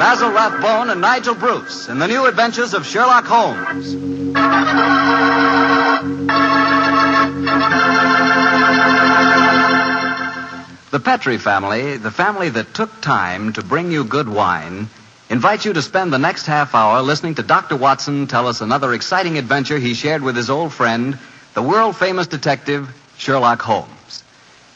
Basil Rathbone and Nigel Bruce in the new adventures of Sherlock Holmes. The Petrie family, the family that took time to bring you good wine, invites you to spend the next half hour listening to Dr. Watson tell us another exciting adventure he shared with his old friend, the world-famous detective, Sherlock Holmes.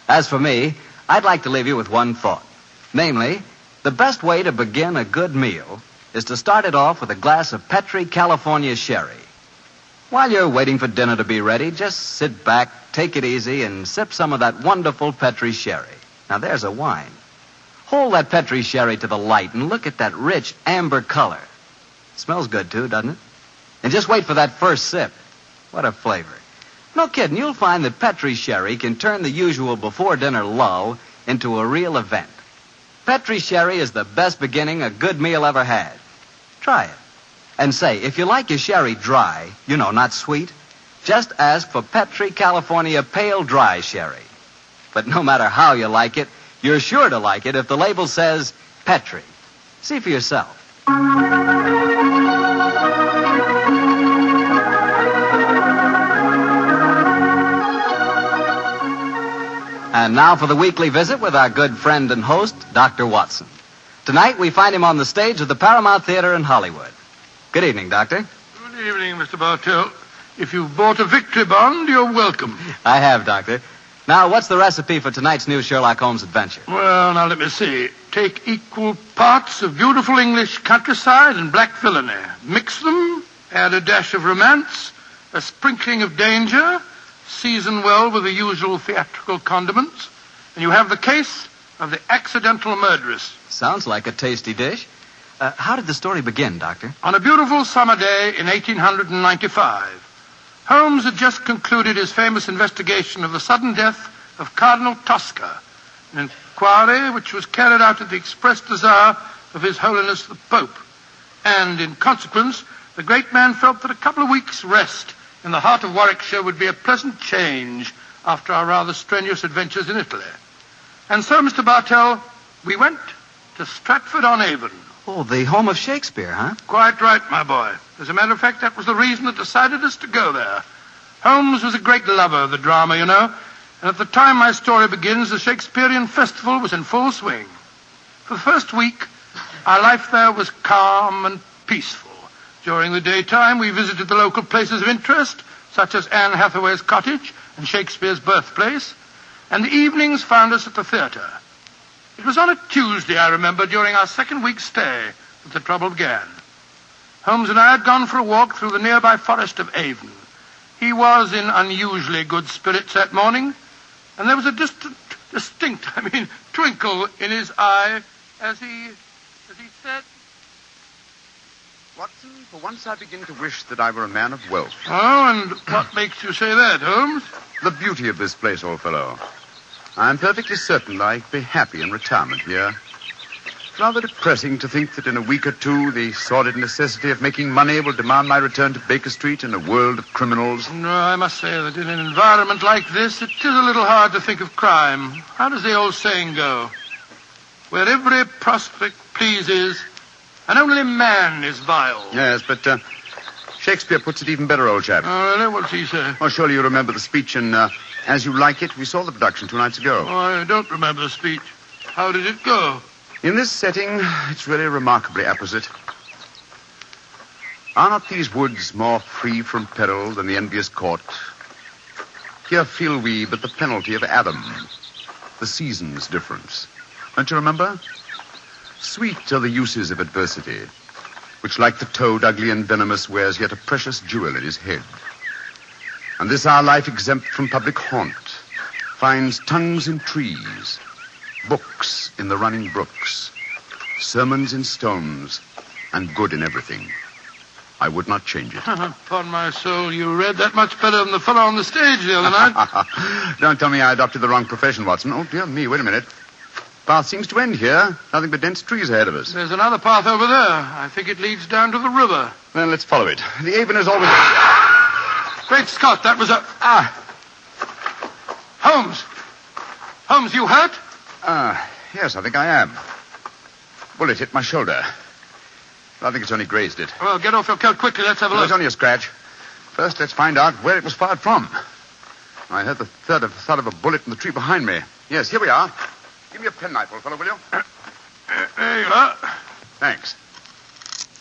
As for me, I'd like to leave you with one thought. Namely, the best way to begin a good meal is to start it off with a glass of Petrie California sherry. While you're waiting for dinner to be ready, just sit back, take it easy, and sip some of that wonderful Petrie sherry. Now, there's a wine. Hold that Petrie sherry to the light and look at that rich amber color. Smells good, too, doesn't it? And just wait for that first sip. What a flavor. No kidding, you'll find that Petrie sherry can turn the usual before-dinner lull into a real event. Petrie sherry is the best beginning a good meal ever had. Try it. And say, if you like your sherry dry, not sweet, just ask for Petrie California Pale Dry Sherry. But no matter how you like it, you're sure to like it if the label says Petrie. See for yourself. And now for the weekly visit with our good friend and host, Dr. Watson. Tonight we find him on the stage of the Paramount Theater in Hollywood. Good evening, Doctor. Good evening, Mr. Bartell. If you've bought a victory bond, you're welcome. I have, Doctor. Now, what's the recipe for tonight's new Sherlock Holmes adventure? Well, now let me see. Take equal parts of beautiful English countryside and black villainy. Mix them, add a dash of romance, a sprinkling of danger, season well with the usual theatrical condiments, and you have the case of the accidental murderess. Sounds like a tasty dish. How did the story begin, Doctor? On a beautiful summer day in 1895, Holmes had just concluded his famous investigation of the sudden death of Cardinal Tosca, an inquiry which was carried out at the express desire of His Holiness the Pope. And in consequence, the great man felt that a couple of weeks' rest in the heart of Warwickshire would be a pleasant change after our rather strenuous adventures in Italy. And so, Mr. Bartell, we went to Stratford-on-Avon. Oh, the home of Shakespeare, huh? Quite right, my boy. As a matter of fact, that was the reason that decided us to go there. Holmes was a great lover of the drama, and at the time my story begins, the Shakespearean festival was in full swing. For the first week, our life there was calm and peaceful. During the daytime, we visited the local places of interest, such as Anne Hathaway's cottage and Shakespeare's birthplace, and the evenings found us at the theater. It was on a Tuesday, I remember, during our second week's stay, that the trouble began. Holmes and I had gone for a walk through the nearby forest of Avon. He was in unusually good spirits that morning, and there was a distinct twinkle in his eye as he said, Watson, for once I begin to wish that I were a man of wealth. Oh, and what makes you say that, Holmes? The beauty of this place, old fellow. I'm perfectly certain I'd be happy in retirement here. It's rather depressing to think that in a week or two the sordid necessity of making money will demand my return to Baker Street in a world of criminals. No, I must say that in an environment like this, it is a little hard to think of crime. How does the old saying go? Where every prospect pleases, and only man is vile. Yes, but Shakespeare puts it even better, old chap. Oh, really? What's he say? Oh, surely you remember the speech in As You Like It. We saw the production 2 nights ago. Oh, I don't remember the speech. How did it go? In this setting, it's really remarkably apposite. Are not these woods more free from peril than the envious court? Here feel we but the penalty of Adam, the season's difference. Don't you remember? Sweet are the uses of adversity, which like the toad, ugly and venomous, wears yet a precious jewel in his head. And this our life exempt from public haunt finds tongues in trees, books in the running brooks, sermons in stones, and good in everything. I would not change it. Upon my soul, you read that much better than the fellow on the stage the other night. Don't tell me I adopted the wrong profession, Watson. Oh, dear me, wait a minute. Path seems to end here. Nothing but dense trees ahead of us. There's another path over there. I think it leads down to the river. Then let's follow it. The Avon is always... Great Scott, that was a... Holmes! Holmes, you hurt? Yes, I think I am. Bullet hit my shoulder. I think it's only grazed it. Well, get off your coat quickly. Let's have a No, look. it's only a scratch. First, let's find out where it was fired from. I heard the thud of a bullet in the tree behind me. Yes, here we are. Give me a penknife, old fellow, will you? There you are. Thanks.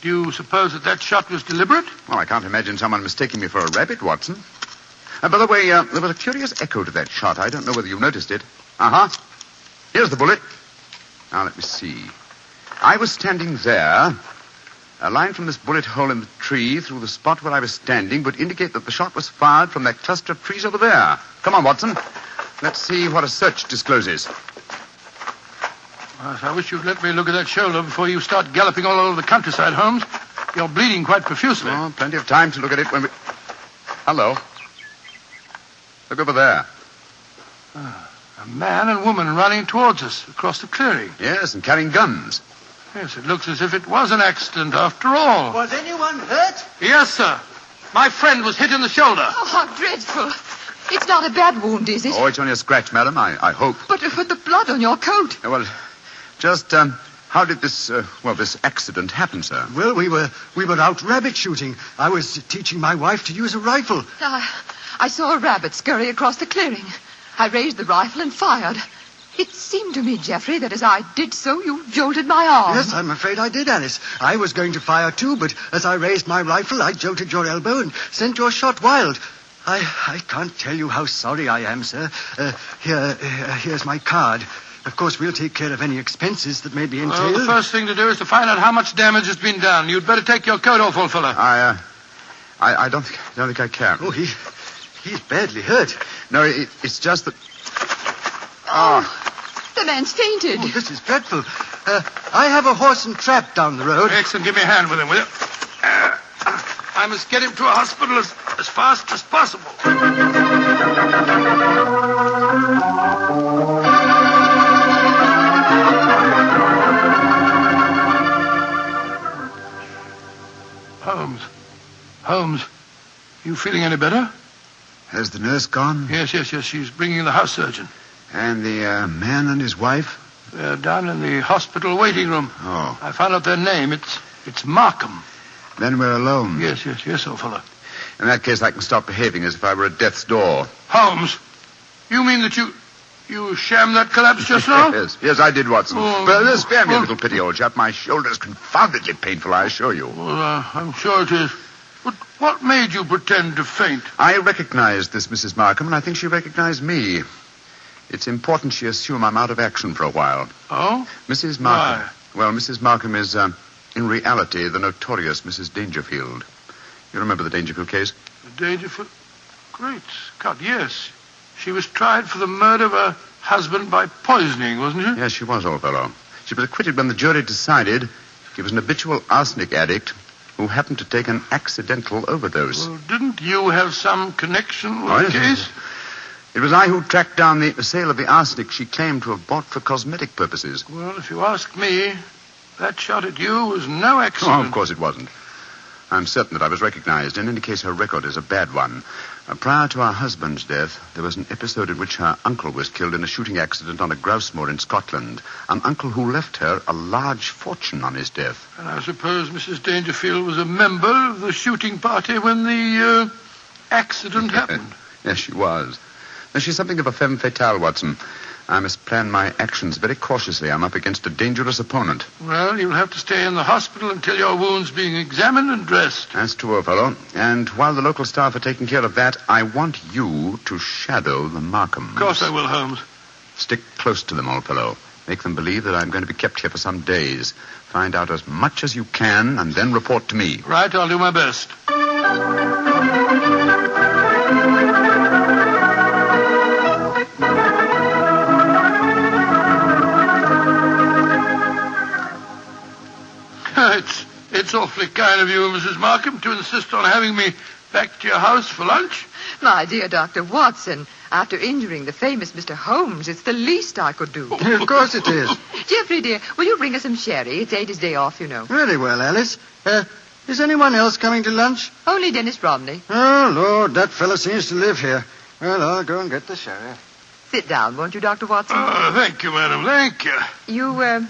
Do you suppose that shot was deliberate? Well, I can't imagine someone mistaking me for a rabbit, Watson. By the way, there was a curious echo to that shot. I don't know whether you've noticed it. Uh-huh. Here's the bullet. Now, let me see. I was standing there. A line from this bullet hole in the tree through the spot where I was standing would indicate that the shot was fired from that cluster of trees over there. Come on, Watson. Let's see what a search discloses. Well, I wish you'd let me look at that shoulder before you start galloping all over the countryside, Holmes. You're bleeding quite profusely. Oh, plenty of time to look at it when we... Hello. Look over there. A man and woman running towards us across the clearing. Yes, and carrying guns. Yes, it looks as if it was an accident after all. Was anyone hurt? Yes, sir. My friend was hit in the shoulder. Oh, how dreadful. It's not a bad wound, is it? Oh, it's only a scratch, madam, I hope. But the blood on your coat. Well, just, how did this accident happen, sir? Well, we were out rabbit shooting. I was teaching my wife to use a rifle. I saw a rabbit scurry across the clearing. I raised the rifle and fired. It seemed to me, Geoffrey, that as I did so, you jolted my arm. Yes, I'm afraid I did, Alice. I was going to fire too, but as I raised my rifle, I jolted your elbow and sent your shot wild. I can't tell you how sorry I am, sir. Here's my card. Of course, we'll take care of any expenses that may be entailed. Well, the first thing to do is to find out how much damage has been done. You'd better take your coat off, old fella. I don't think I can. Oh, he's badly hurt. No, it's just that... The man's fainted. Oh, this is dreadful. I have a horse and trap down the road. Excellent. Give me a hand with him, will you? I must get him to a hospital as fast as possible. Holmes, you feeling any better? Has the nurse gone? Yes. She's bringing the house surgeon. And the man and his wife? They're down in the hospital waiting room. Oh. I found out their name. It's Markham. Then we're alone. Yes, old fella. In that case, I can stop behaving as if I were at death's door. Holmes, you mean that you shammed that collapse just now? Yes, I did, Watson. Oh. But spare me a little pity, old chap. My shoulder's confoundedly painful, I assure you. Well, I'm sure it is. But what made you pretend to faint? I recognized this Mrs. Markham, and I think she recognized me. It's important she assume I'm out of action for a while. Oh? Mrs. Markham. Why? Well, Mrs. Markham is, in reality, the notorious Mrs. Dangerfield. You remember the Dangerfield case? The Dangerfield? Great Scott, yes. She was tried for the murder of her husband by poisoning, wasn't she? Yes, she was, old fellow. She was acquitted when the jury decided he was an habitual arsenic addict who happened to take an accidental overdose. Well, didn't you have some connection with the case? It was I who tracked down the sale of the arsenic she claimed to have bought for cosmetic purposes. Well, if you ask me, that shot at you was no accident. Oh, of course it wasn't. I'm certain that I was recognized. In any case, her record is a bad one. Prior to her husband's death, there was an episode in which her uncle was killed in a shooting accident on a grouse moor in Scotland. An uncle who left her a large fortune on his death. And I suppose Mrs. Dangerfield was a member of the shooting party when the accident happened. Yes, she was. Now, she's something of a femme fatale, Watson. I must plan my actions very cautiously. I'm up against a dangerous opponent. Well, you'll have to stay in the hospital until your wound's being examined and dressed. That's true, old fellow. And while the local staff are taking care of that, I want you to shadow the Markhams. Of course I will, Holmes. Stick close to them, old fellow. Make them believe that I'm going to be kept here for some days. Find out as much as you can, and then report to me. Right, I'll do my best. It's awfully kind of you, Mrs. Markham, to insist on having me back to your house for lunch. My dear Dr. Watson, after injuring the famous Mr. Holmes, it's the least I could do. Of course it is. Geoffrey, dear, will you bring us some sherry? It's Ada's day off, you know. Very well, Alice. Is anyone else coming to lunch? Only Dennis Romney. Oh, Lord, that fellow seems to live here. Well, I'll go and get the sherry. Sit down, won't you, Dr. Watson? Oh, thank you, madam. Thank you.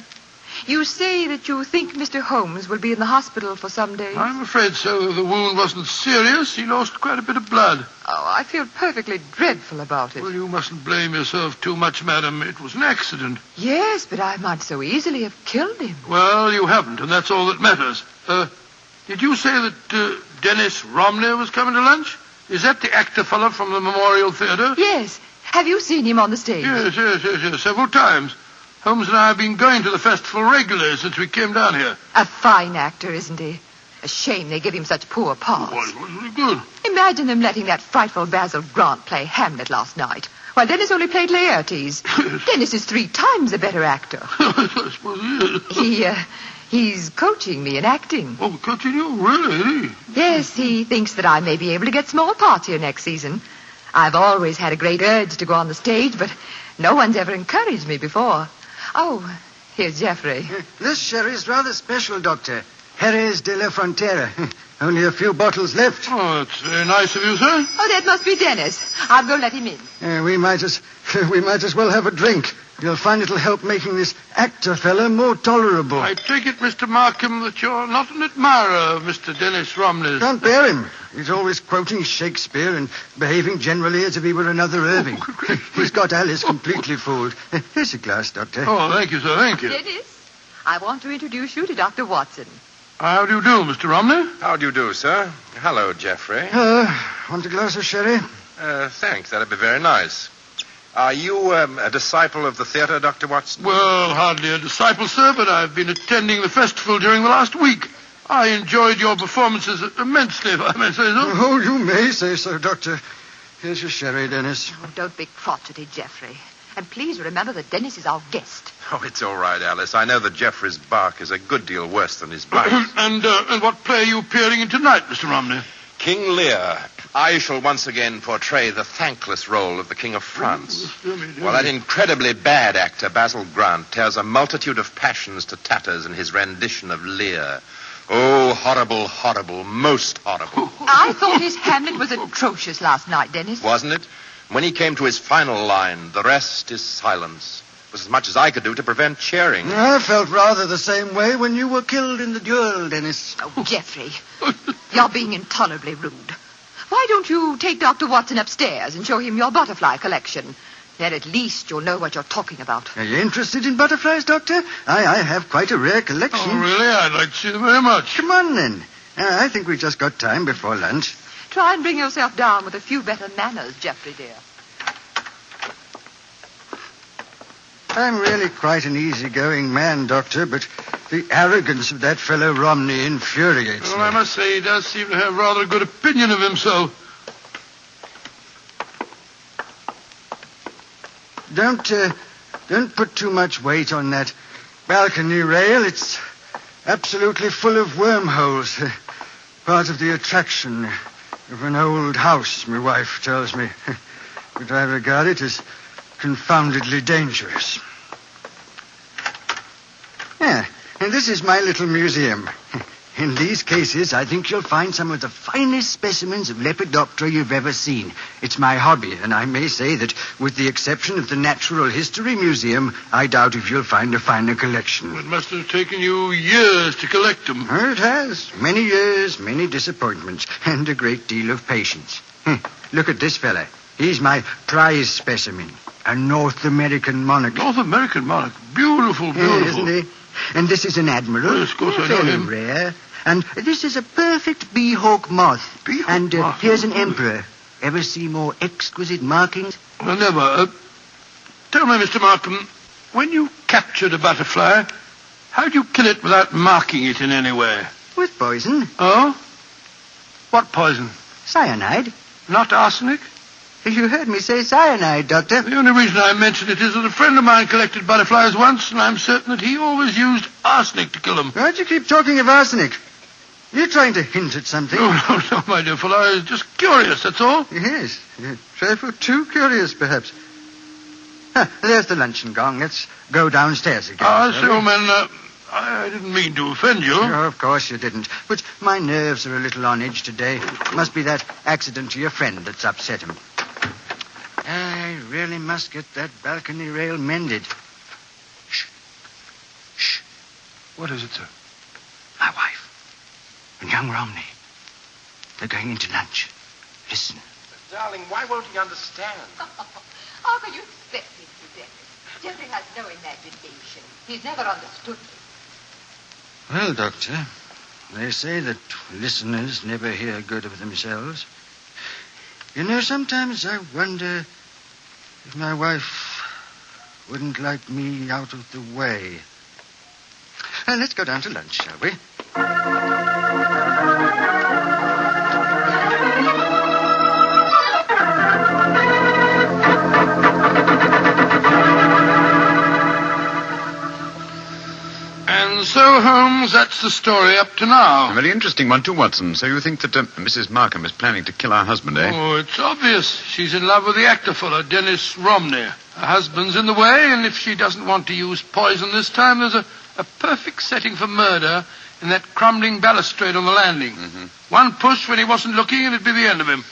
You say that you think Mr. Holmes will be in the hospital for some days. I'm afraid so. The wound wasn't serious. He lost quite a bit of blood. Oh, I feel perfectly dreadful about it. Well, you mustn't blame yourself too much, madam. It was an accident. Yes, but I might so easily have killed him. Well, you haven't, and that's all that matters. Did you say that Dennis Romney was coming to lunch? Is that the actor fellow from the Memorial Theatre? Yes. Have you seen him on the stage? Yes, several times. Holmes and I have been going to the festival regularly since we came down here. A fine actor, isn't he? A shame they give him such poor parts. Well, it was really good. Imagine them letting that frightful Basil Grant play Hamlet last night, while Dennis only played Laertes. Dennis is 3 times a better actor. I suppose he is. He's coaching me in acting. Oh, coaching you? Really? Yes, he thinks that I may be able to get small parts here next season. I've always had a great urge to go on the stage, but no one's ever encouraged me before. Oh, here's Geoffrey. This sherry's rather special, Doctor. Jerez de la Frontera. Only a few bottles left. Oh, that's very nice of you, sir. Oh, that must be Dennis. I'll go let him in. We might as well have a drink. You'll find it'll help making this actor fella more tolerable. I take it, Mr. Markham, that you're not an admirer of Mr. Dennis Romney. Can't bear him. He's always quoting Shakespeare and behaving generally as if he were another Irving. He's got Alice completely fooled. Here's a glass, Doctor. Oh, thank you, sir, thank you. Dennis, I want to introduce you to Dr. Watson. How do you do, Mr. Romney? How do you do, sir? Hello, Geoffrey. Want a glass of sherry? Thanks. That'd be very nice. Are you a disciple of the theater, Dr. Watson? Well, hardly a disciple, sir, but I've been attending the festival during the last week. I enjoyed your performances immensely, if I may say so. Oh, you may say so, Doctor. Here's your sherry, Dennis. Oh, don't be crotchety, Geoffrey. And please remember that Dennis is our guest. Oh, it's all right, Alice. I know that Geoffrey's bark is a good deal worse than his bite. And what play are you appearing in tonight, Mr. Romney? King Lear. I shall once again portray the thankless role of the King of France. While that incredibly bad actor, Basil Grant, tears a multitude of passions to tatters in his rendition of Lear. Oh, horrible, horrible, most horrible. I thought his Hamlet was atrocious last night, Dennis. Wasn't it? When he came to his final line, the rest is silence, was as much as I could do to prevent cheering. I felt rather the same way when you were killed in the duel, Dennis. Oh, Geoffrey, you're being intolerably rude. Why don't you take Dr. Watson upstairs and show him your butterfly collection? Then at least you'll know what you're talking about. Are you interested in butterflies, Doctor? I have quite a rare collection. Oh, really? I'd like to see them very much. Come on, then. I think we just got time before lunch. Try and bring yourself down with a few better manners, Geoffrey, dear. I'm really quite an easygoing man, Doctor, but the arrogance of that fellow Romney infuriates Well, me. I must say he does seem to have rather a good opinion of himself. Don't put too much weight on that balcony rail. It's absolutely full of wormholes. Part of the attraction of an old house, my wife tells me. But I regard it as confoundedly dangerous. Yeah, and this is my little museum. In these cases, I think you'll find some of the finest specimens of Lepidoptera you've ever seen. It's my hobby, and I may say that, with the exception of the Natural History Museum, I doubt if you'll find a finer collection. It must have taken you years to collect them. It has. Many years, many disappointments, and a great deal of patience. Look at this fella. He's my prize specimen, a North American monarch. North American monarch. Beautiful, beautiful. Isn't he? And this is an admiral. Yes, of course I know Fairly him. rare. And this is a perfect bee-hawk moth. Bee-hawk and moth. Here's an emperor. Ever see more exquisite markings? Well, never. Tell me, Mr. Markham, when you captured a butterfly, how'd you kill it without marking it in any way? With poison. Oh? What poison? Cyanide. Not arsenic? You heard me say cyanide, Doctor. The only reason I mention it is that a friend of mine collected butterflies once, and I'm certain that he always used arsenic to kill them. Why'd you keep talking of arsenic? You're trying to hint at something. No, my dear fellow. I was just curious, that's all. Yes. A trifle too curious, perhaps. There's the luncheon gong. Let's go downstairs again. Sir, old man, I didn't mean to offend you. Oh, of course you didn't. But my nerves are a little on edge today. Must be that accident to your friend that's upset him. I really must get that balcony rail mended. Shh. Shh. What is it, sir? My wife and young Romney. They're going into lunch. Listen. But, darling, why won't he understand? How can you expect him to, Dennis? Jeffrey has no imagination. He's never understood me. Well, Doctor, they say that listeners never hear good of themselves. You know, sometimes I wonder if my wife wouldn't like me out of the way. Let's go down to lunch, shall we? And so, Holmes, that's the story up to now. A very interesting one, too, Watson. So you think that Mrs. Markham is planning to kill our husband, eh? Oh, it's obvious. She's in love with the actor fellow, Dennis Romney. Her husband's in the way, and if she doesn't want to use poison this time, there's a perfect setting for murder in that crumbling balustrade on the landing. Mm-hmm. One push when he wasn't looking, and it'd be the end of him.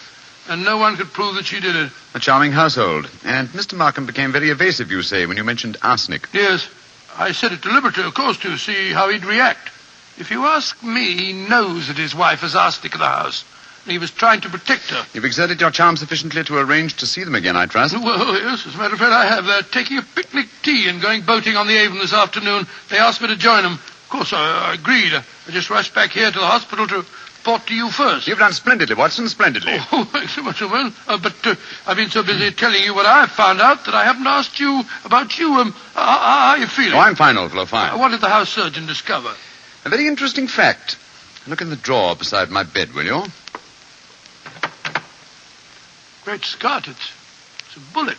And no one could prove that she did it. A charming household. And Mr. Markham became very evasive, you say, when you mentioned arsenic. Yes. I said it deliberately, of course, to see how he'd react. If you ask me, he knows that his wife has arsenic in the house. And he was trying to protect her. You've exerted your charm sufficiently to arrange to see them again, I trust. Well, yes, as a matter of fact, I have. They're taking a picnic tea and going boating on the Avon this afternoon. They asked me to join them. Of course, I agreed. I just rushed back here to the hospital to report to you first. You've done splendidly, Watson, splendidly. Oh, thanks so much, Owen. But I've been so busy telling you what I've found out that I haven't asked you about you. How are you feeling? Oh, I'm fine, old fellow, fine. What did the house surgeon discover? A very interesting fact. Look in the drawer beside my bed, will you? Great Scott, it's a bullet.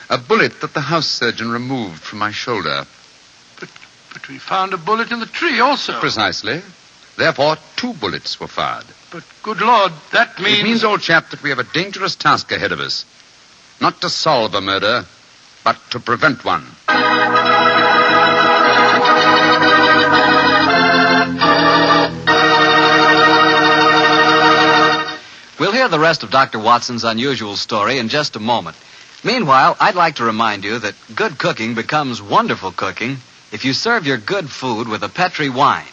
A bullet that the house surgeon removed from my shoulder. But we found a bullet in the tree also. Precisely. Therefore, 2 bullets were fired. But, good Lord, that means... It means, old chap, that we have a dangerous task ahead of us. Not to solve a murder, but to prevent one. We'll hear the rest of Dr. Watson's unusual story in just a moment. Meanwhile, I'd like to remind you that good cooking becomes wonderful cooking if you serve your good food with a Petri wine.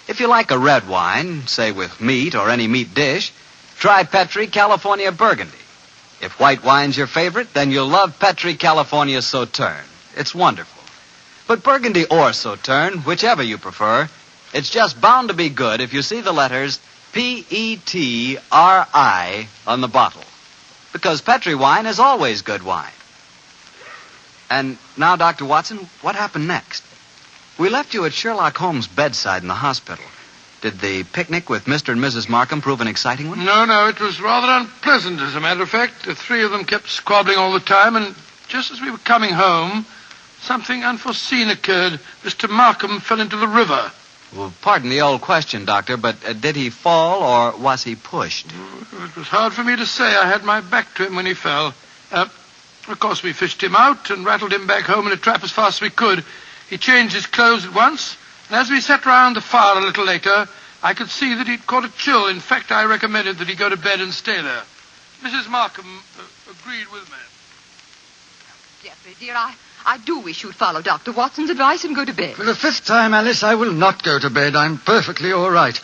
If you like a red wine, say with meat or any meat dish, try Petri California Burgundy. If white wine's your favorite, then you'll love Petri California Sauterne. It's wonderful. But Burgundy or Sauterne, whichever you prefer, it's just bound to be good if you see the letters Petri on the bottle. Because Petri wine is always good wine. And now, Dr. Watson, what happened next? We left you at Sherlock Holmes' bedside in the hospital. Did the picnic with Mr. and Mrs. Markham prove an exciting one? No, it was rather unpleasant, as a matter of fact. The 3 of them kept squabbling all the time, and just as we were coming home, something unforeseen occurred. Mr. Markham fell into the river. Well, pardon the old question, Doctor, but did he fall or was he pushed? It was hard for me to say. I had my back to him when he fell. Of course, we fished him out and rattled him back home in a trap as fast as we could. He changed his clothes at once, and as we sat round the fire a little later, I could see that he'd caught a chill. In fact, I recommended that he go to bed and stay there. Mrs. Markham agreed with me. Jeffrey, dear, I do wish you'd follow Dr. Watson's advice and go to bed. For the 5th time, Alice, I will not go to bed. I'm perfectly all right.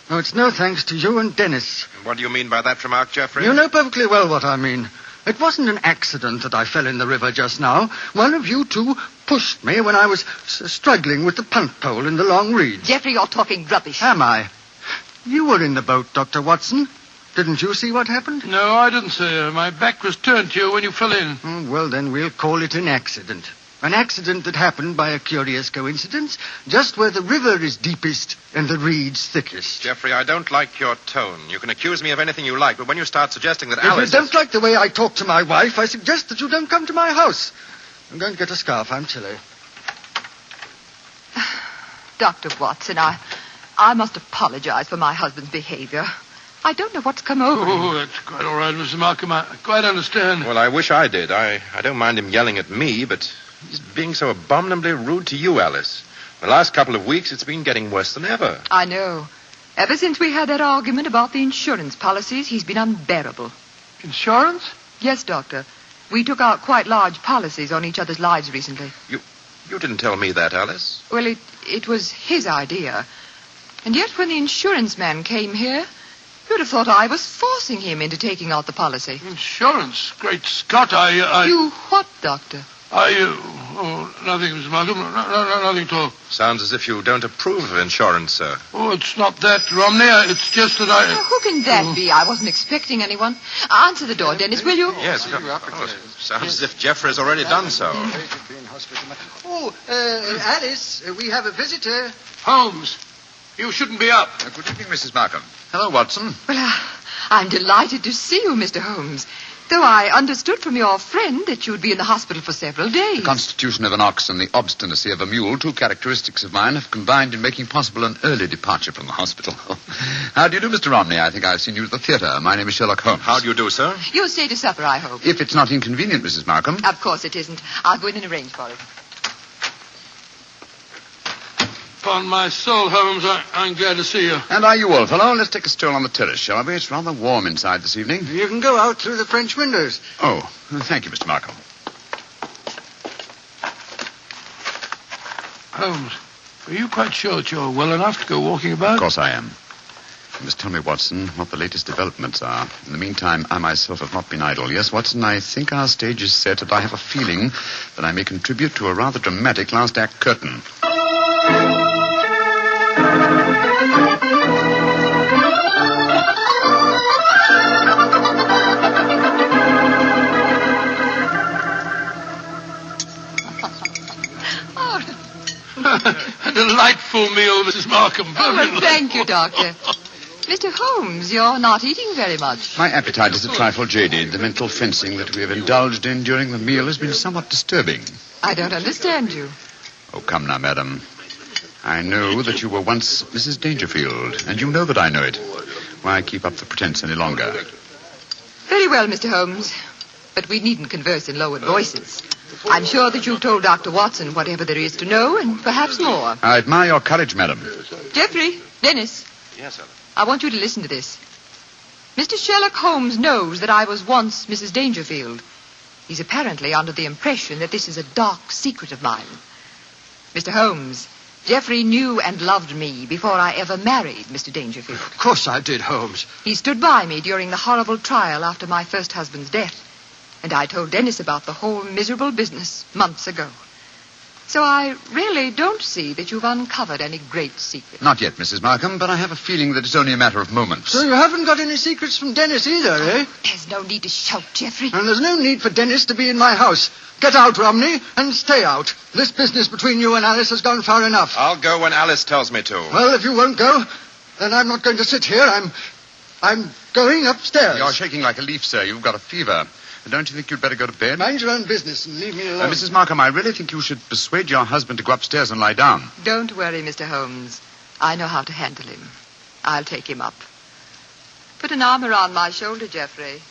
No, it's no thanks to you and Dennis. What do you mean by that remark, Jeffrey? You know perfectly well what I mean. It wasn't an accident that I fell in the river just now. One of you 2 pushed me when I was struggling with the punt pole in the long reeds. Jeffrey, you're talking rubbish. Am I? You were in the boat, Dr. Watson. Didn't you see what happened? No, I didn't, sir. My back was turned to you when you fell in. Oh, well, then we'll call it an accident. An accident that happened by a curious coincidence, just where the river is deepest and the reeds thickest. Jeffrey, I don't like your tone. You can accuse me of anything you like, but when you start suggesting that If Alice... you don't like the way I talk to my wife, I suggest that you don't come to my house. I'm going to get a scarf. I'm chilly. Dr. Watson, I must apologize for my husband's behavior. I don't know what's come over him. Oh, that's quite all right, Mrs. Markham. I quite understand. Well, I wish I did. I don't mind him yelling at me, but he's being so abominably rude to you, Alice. The last couple of weeks, it's been getting worse than ever. I know. Ever since we had that argument about the insurance policies, he's been unbearable. Insurance? Yes, Doctor. We took out quite large policies on each other's lives recently. You didn't tell me that, Alice. Well, it was his idea. And yet when the insurance man came here, you'd have thought I was forcing him into taking out the policy. Insurance? Great Scott, You what, Doctor? Nothing, Mrs. Markham. No, nothing at all. Sounds as if you don't approve of insurance, sir. Oh, it's not that, Romney. It's just that Now, who can that be? I wasn't expecting anyone. Answer the door, Dennis, will you? Yes. Sounds as if Jeffrey's already done so. Oh, Alice, we have a visitor. Holmes, you shouldn't be up. Good evening, Mrs. Markham. Hello, Watson. Well, I'm delighted to see you, Mr. Holmes. Though I understood from your friend that you'd be in the hospital for several days. The constitution of an ox and the obstinacy of a mule, two characteristics of mine, have combined in making possible an early departure from the hospital. How do you do, Mr. Romney? I think I've seen you at the theater. My name is Sherlock Holmes. How do you do, sir? You'll stay to supper, I hope. If it's not inconvenient, Mrs. Markham. Of course it isn't. I'll go in and arrange for it. Upon my soul, Holmes, I'm glad to see you. And are you, old fellow? Let's take a stroll on the terrace, shall we? It's rather warm inside this evening. You can go out through the French windows. Oh, thank you, Mr. Markham. Holmes, are you quite sure that you're well enough to go walking about? Of course I am. You must tell me, Watson, what the latest developments are. In the meantime, I myself have not been idle. Yes, Watson, I think our stage is set, and I have a feeling that I may contribute to a rather dramatic last act curtain. A delightful meal, Mrs. Markham. Oh, well, thank you, Doctor. Mr. Holmes, you're not eating very much. My appetite is a trifle jaded. The mental fencing that we have indulged in during the meal has been somewhat disturbing. I don't understand you. Oh, come now, madam. I know that you were once Mrs. Dangerfield, and you know that I know it. Why keep up the pretense any longer? Very well, Mr. Holmes. But we needn't converse in lowered voices. I'm sure that you've told Dr. Watson whatever there is to know, and perhaps more. I admire your courage, madam. Jeffrey, Dennis. Yes, sir. I want you to listen to this. Mr. Sherlock Holmes knows that I was once Mrs. Dangerfield. He's apparently under the impression that this is a dark secret of mine. Mr. Holmes, Jeffrey knew and loved me before I ever married Mr. Dangerfield. Of course I did, Holmes. He stood by me during the horrible trial after my first husband's death. And I told Dennis about the whole miserable business months ago. So I really don't see that you've uncovered any great secret. Not yet, Mrs. Markham, but I have a feeling that it's only a matter of moments. So you haven't got any secrets from Dennis either, eh? There's no need to shout, Jeffrey. And there's no need for Dennis to be in my house. Get out, Romney, and stay out. This business between you and Alice has gone far enough. I'll go when Alice tells me to. Well, if you won't go, then I'm not going to sit here. I'm going upstairs. You're shaking like a leaf, sir. You've got a fever. Don't you think you'd better go to bed? Mind your own business and leave me alone. Mrs. Markham, I really think you should persuade your husband to go upstairs and lie down. Don't worry, Mr. Holmes. I know how to handle him. I'll take him up. Put an arm around my shoulder, Jeffrey.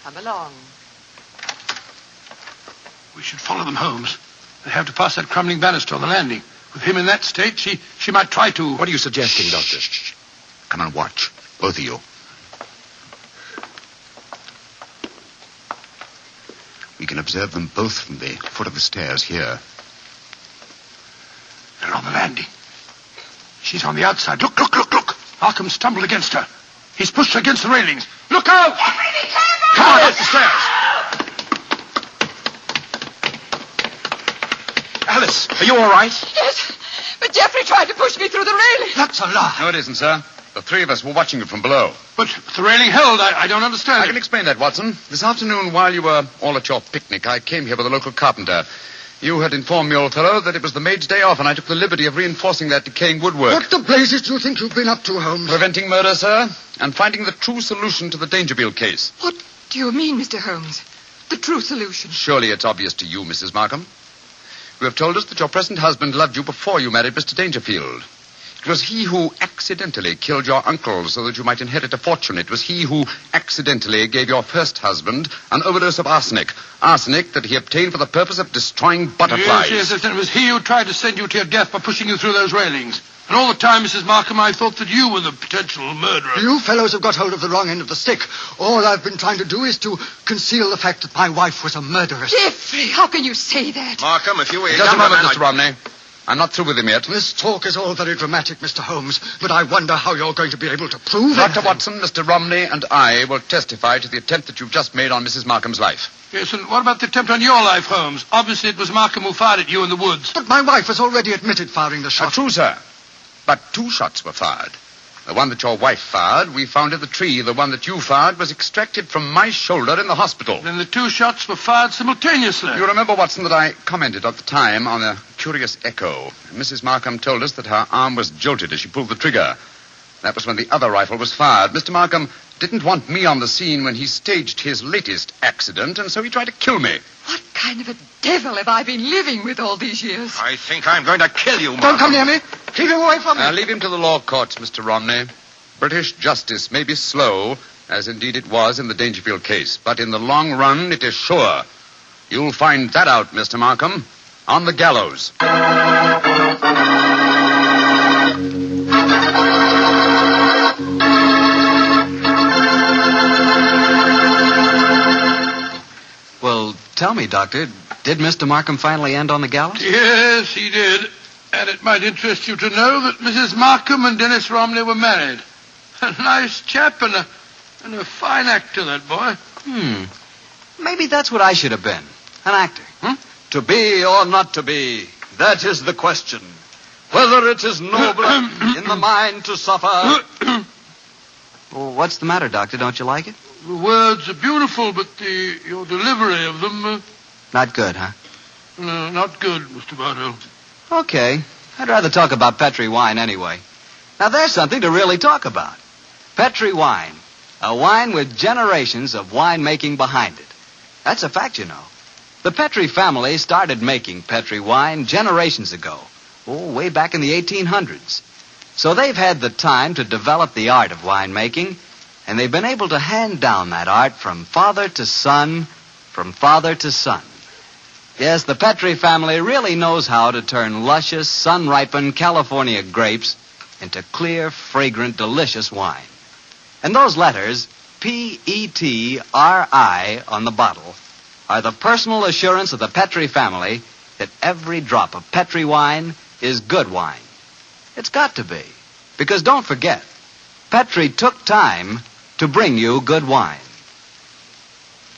Come along. We should follow them, Holmes. They have to pass that crumbling banister on the landing. With him in that state, she might try to... What are you suggesting, Doctor? Come and watch, both of you. We can observe them both from the foot of the stairs here. They're on the landing. She's on the outside. Look. Markham stumbled against her. He's pushed her against the railings. Look out! Come on, up the stairs. Alice, are you all right? Yes, but Jeffrey tried to push me through the railing. That's a lie. No, it isn't, sir. The three of us were watching you from below. But the railing held. I don't understand. I can explain that, Watson. This afternoon, while you were all at your picnic, I came here with a local carpenter. You had informed me, old fellow, that it was the maid's day off, and I took the liberty of reinforcing that decaying woodwork. What the blazes do you think you've been up to, Holmes? Preventing murder, sir, and finding the true solution to the Dangerfield case. What do you mean, Mr. Holmes? The true solution? Surely it's obvious to you, Mrs. Markham. You have told us that your present husband loved you before you married Mr. Dangerfield. It was he who accidentally killed your uncle so that you might inherit a fortune. It was he who accidentally gave your first husband an overdose of arsenic. Arsenic that he obtained for the purpose of destroying butterflies. Yes, and it was he who tried to send you to your death by pushing you through those railings. And all the time, Mrs. Markham, I thought that you were the potential murderer. You fellows have got hold of the wrong end of the stick. All I've been trying to do is to conceal the fact that my wife was a murderess. Geoffrey, how can you say that? Markham, if you were... Just a moment, Mr. Romney. I'm not through with him yet. This talk is all very dramatic, Mr. Holmes, but I wonder how you're going to be able to prove it. Dr. Watson, Mr. Romney, and I will testify to the attempt that you've just made on Mrs. Markham's life. Yes, and what about the attempt on your life, Holmes? Obviously, it was Markham who fired at you in the woods. But my wife has already admitted firing the shot. True, sir. But 2 shots were fired. The one that your wife fired, we found in the tree. The one that you fired was extracted from my shoulder in the hospital. Then the 2 shots were fired simultaneously. You remember, Watson, that I commented at the time on a curious echo. Mrs. Markham told us that her arm was jolted as she pulled the trigger. That was when the other rifle was fired. Mr. Markham didn't want me on the scene when he staged his latest accident, and so he tried to kill me. What kind of a devil have I been living with all these years? I think I'm going to kill you, Markham. Don't come near me. Keep him away from me. Leave him to the law courts, Mr. Romney. British justice may be slow, as indeed it was in the Dangerfield case, but in the long run, it is sure. You'll find that out, Mr. Markham, on the gallows. Well, tell me, Doctor, did Mr. Markham finally end on the gallows? Yes, he did. And it might interest you to know that Mrs. Markham and Dennis Romney were married. A nice chap and a fine actor, that boy. Maybe that's what I should have been. An actor. To be or not to be, that is the question. Whether it is noble in the mind to suffer. Well, what's the matter, Doctor? Don't you like it? The words are beautiful, but your delivery of them... Not good, huh? No, not good, Mr. Bartell. Okay. I'd rather talk about Petri wine anyway. Now, there's something to really talk about. Petri wine. A wine with generations of winemaking behind it. That's a fact, you know. The Petri family started making Petri wine generations ago. Way back in the 1800s. So they've had the time to develop the art of winemaking, and they've been able to hand down that art from father to son, from father to son. Yes, the Petri family really knows how to turn luscious, sun-ripened California grapes into clear, fragrant, delicious wine. And those letters, P-E-T-R-I, on the bottle, are the personal assurance of the Petri family that every drop of Petri wine is good wine. It's got to be. Because don't forget, Petri took time to bring you good wine.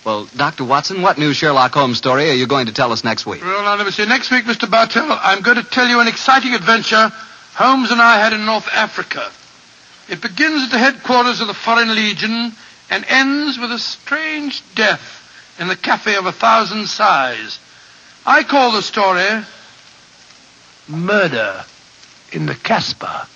Well, Dr. Watson, what new Sherlock Holmes story are you going to tell us next week? Well, now, let me see. Next week, Mr. Bartell, I'm going to tell you an exciting adventure Holmes and I had in North Africa. It begins at the headquarters of the Foreign Legion and ends with a strange death in the Cafe of 1,000 Sighs. I call the story Murder in the Casbah.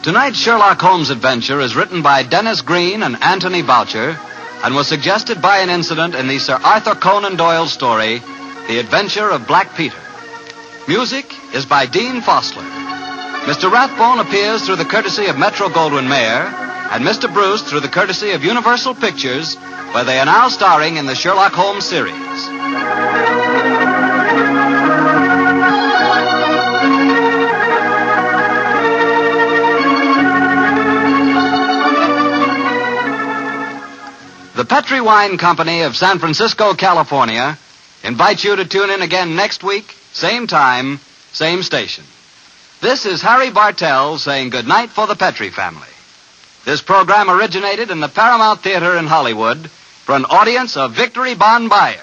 Tonight's Sherlock Holmes adventure is written by Dennis Green and Anthony Boucher and was suggested by an incident in the Sir Arthur Conan Doyle story, The Adventure of Black Peter. Music is by Dean Fosler. Mr. Rathbone appears through the courtesy of Metro-Goldwyn-Mayer and Mr. Bruce through the courtesy of Universal Pictures, where they are now starring in the Sherlock Holmes series. The Petri Wine Company of San Francisco, California, invites you to tune in again next week, same time, same station. This is Harry Bartell saying goodnight for the Petri family. This program originated in the Paramount Theater in Hollywood for an audience of Victory Bond buyers.